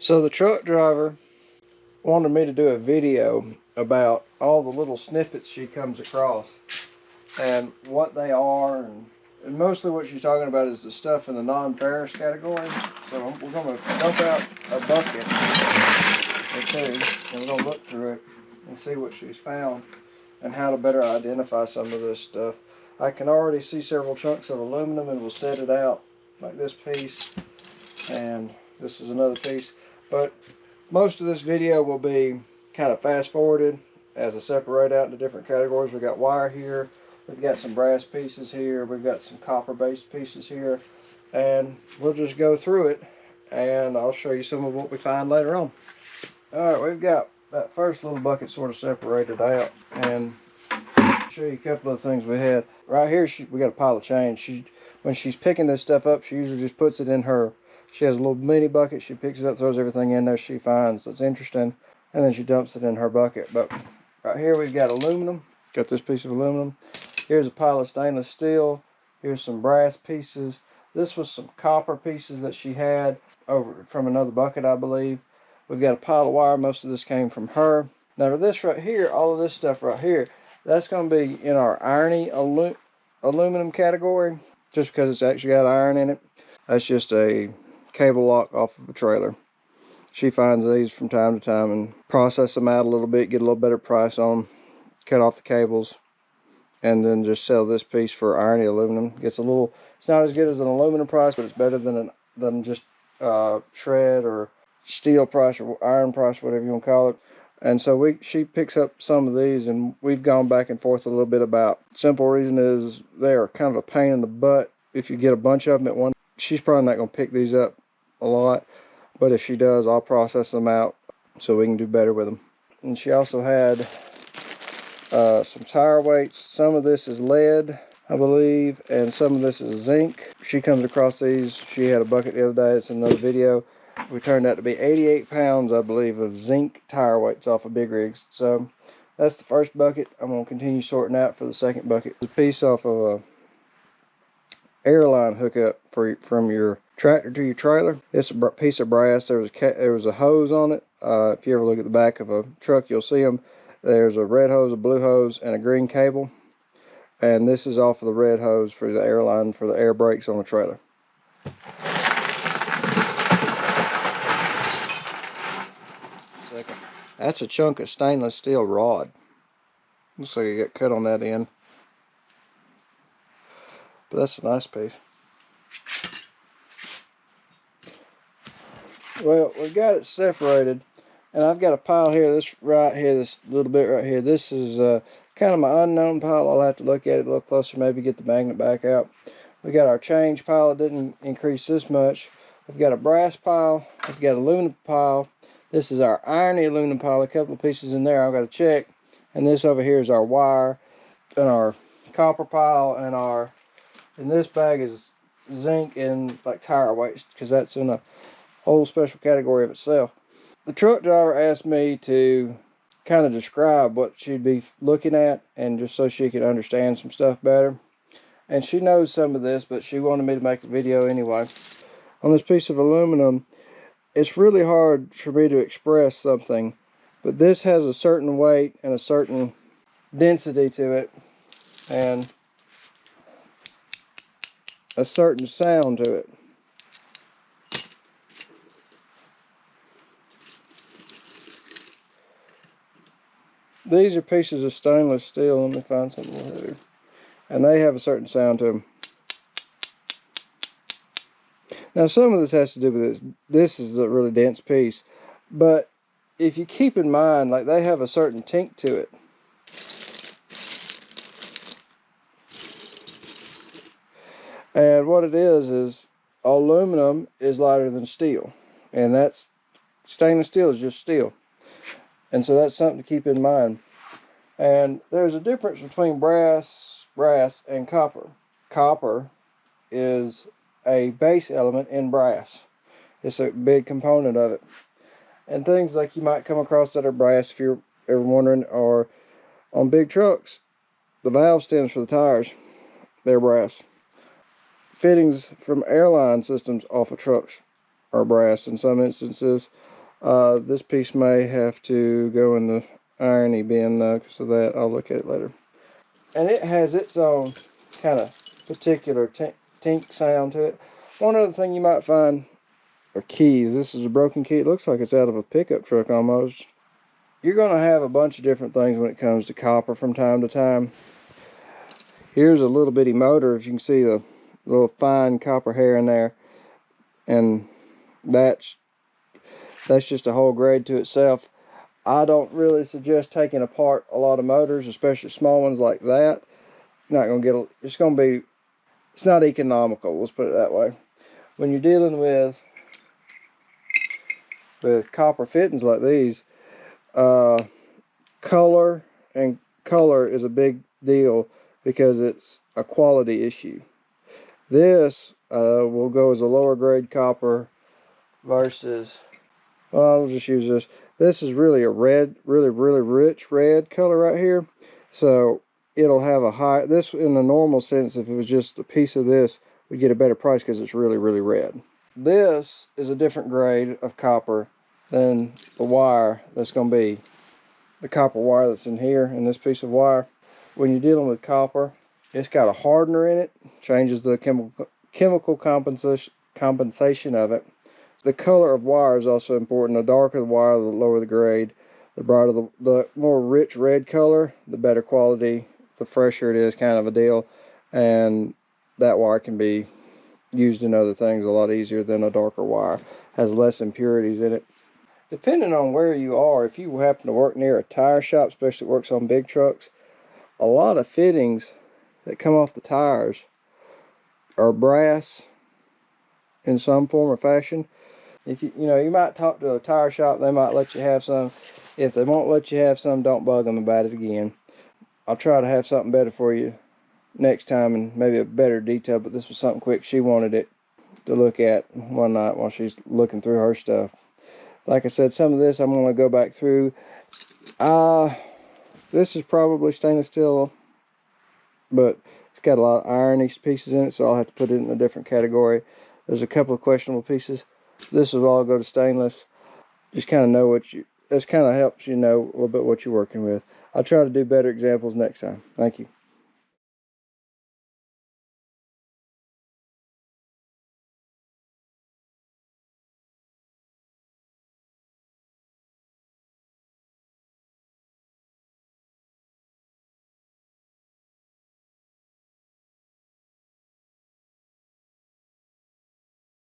So the truck driver wanted me to do a video about all the little snippets she comes across and what they are, and mostly what she's talking about is the stuff in the non-ferrous category. So we're going to dump out a bucket or two, and we're going to look through it and see what she's found and how to better identify some of this stuff. I can already see several chunks of aluminum, and we'll set it out like this piece, and this is another piece. But most of this video will be kind of fast forwarded as I separate out into different categories. We've got wire here, we've got some brass pieces here, we've got some copper based pieces here, and we'll just go through it and I'll show you some of what we find later on. Alright, we've got that first little bucket sort of separated out, and I'll show you a couple of things we had. Right here we got a pile of change. When she's picking this stuff up, she usually just puts it in her, she has a little mini bucket, she picks it up, throws everything in there she finds that's interesting, and then she dumps it in her bucket. But right here we've got aluminum, got this piece of aluminum. Here's a pile of stainless steel, here's some brass pieces. This was some copper pieces that she had over from another bucket, I believe. We've got a pile of wire, most of this came from her. Now this right here, all of this stuff right here, that's going to be in our irony aluminum category, just because it's actually got iron in it. That's just a cable lock off of a trailer. She finds these from time to time and process them out a little bit, get a little better price on them, cut off the cables, and then just sell this piece for irony aluminum. Gets a little, it's not as good as an aluminum price, but it's better than just shred or steel price or iron price, whatever you want to call it. And so she picks up some of these, and we've gone back and forth a little bit about. Simple reason is they are kind of a pain in the butt if you get a bunch of them at one. She's probably not going to pick these up a lot, but if she does, I'll process them out so we can do better with them. And she also had some tire weights. Some of this is lead, I believe, and some of this is zinc. She comes across these. She had a bucket the other day. It's in another video. We turned out to be 88 pounds, I believe, of zinc tire weights off of big rigs. So that's the first bucket. I'm going to continue sorting out for the second bucket. It's a piece off of a airline hookup from your tractor to your trailer. It's a piece of brass. There was a hose on it. If you ever look at the back of a truck, you'll see them. There's a red hose, a blue hose, and a green cable. And this is off of the red hose for the airline, for the air brakes on the trailer. That's a chunk of stainless steel rod. Looks like it got cut on that end. But that's a nice piece. Well, we got it separated, and I've got a pile here, this right here, this little bit right here. This is kind of my unknown pile. I'll have to look at it a little closer, maybe get the magnet back out. We got our change pile. It didn't increase this much. We've got a brass pile. We've got an aluminum pile. This is our irony aluminum pile. A couple of pieces in there I've got to check. And this over here is our wire and our copper pile, and this bag is zinc and like tire waste, because that's in a whole special category of itself. The truck driver asked me to kind of describe what she'd be looking at, and just so she could understand some stuff better. And she knows some of this, but she wanted me to make a video anyway. On this piece of aluminum, it's really hard for me to express something, but this has a certain weight and a certain density to it, and a certain sound to it. These are pieces of stainless steel. Let me find something more heavier. And they have a certain sound to them. Now some of this has to do with this. This is a really dense piece. But if you keep in mind, like, they have a certain tink to it. And what it is aluminum is lighter than steel. And that's, stainless steel is just steel. And so that's something to keep in mind. And there's a difference between brass and copper. Copper is a base element in brass. It's a big component of it. And things like you might come across that are brass, if you're ever wondering, or on big trucks, the valve stems for the tires, they're brass. Fittings from airline systems off of trucks or brass in some instances. This piece may have to go in the irony bin though, so that I'll look at it later. And it has its own kind of particular tink sound to it. One other thing you might find are keys. This is a broken key. It looks like it's out of a pickup truck almost. You're going to have a bunch of different things when it comes to copper from time to time. Here's a little bitty motor. If you can see the little fine copper hair in there, and that's just a whole grade to itself. I don't really suggest taking apart a lot of motors, especially small ones like that. You're not going to get it's not economical, let's put it that way. When you're dealing with copper fittings like these, color is a big deal because it's a quality issue. This will go as a lower grade copper versus, well, I'll just use this. This is really a red, really rich red color right here. So it'll have a high, this in the normal sense, if it was just a piece of this, we'd get a better price because it's really red. This is a different grade of copper than the wire that's going to be the copper wire that's in here in this piece of wire. When you're dealing with copper, it's got a hardener in it, changes the chemical compensation of it. The color of wire is also important. The darker the wire, the lower the grade. The brighter the more rich red color, the better quality, the fresher it is, kind of a deal. And that wire can be used in other things a lot easier than a darker wire. Has less impurities in it. Depending on where you are, if you happen to work near a tire shop, especially that works on big trucks, a lot of fittings that come off the tires are brass in some form or fashion. If you might talk to a tire shop, they might let you have some. If they won't let you have some, don't bug them about it again. I'll try to have something better for you next time, and maybe a better detail, but this was something quick. She wanted it to look at one night while she's looking through her stuff. Like I said, some of this I'm going to go back through. This is probably stainless steel, but it's got a lot of irony pieces in it, so I'll have to put it in a different category. There's a couple of questionable pieces. This will all go to stainless. Just kind of know this kind of helps you know a little bit what you're working with. I'll try to do better examples next time. Thank you.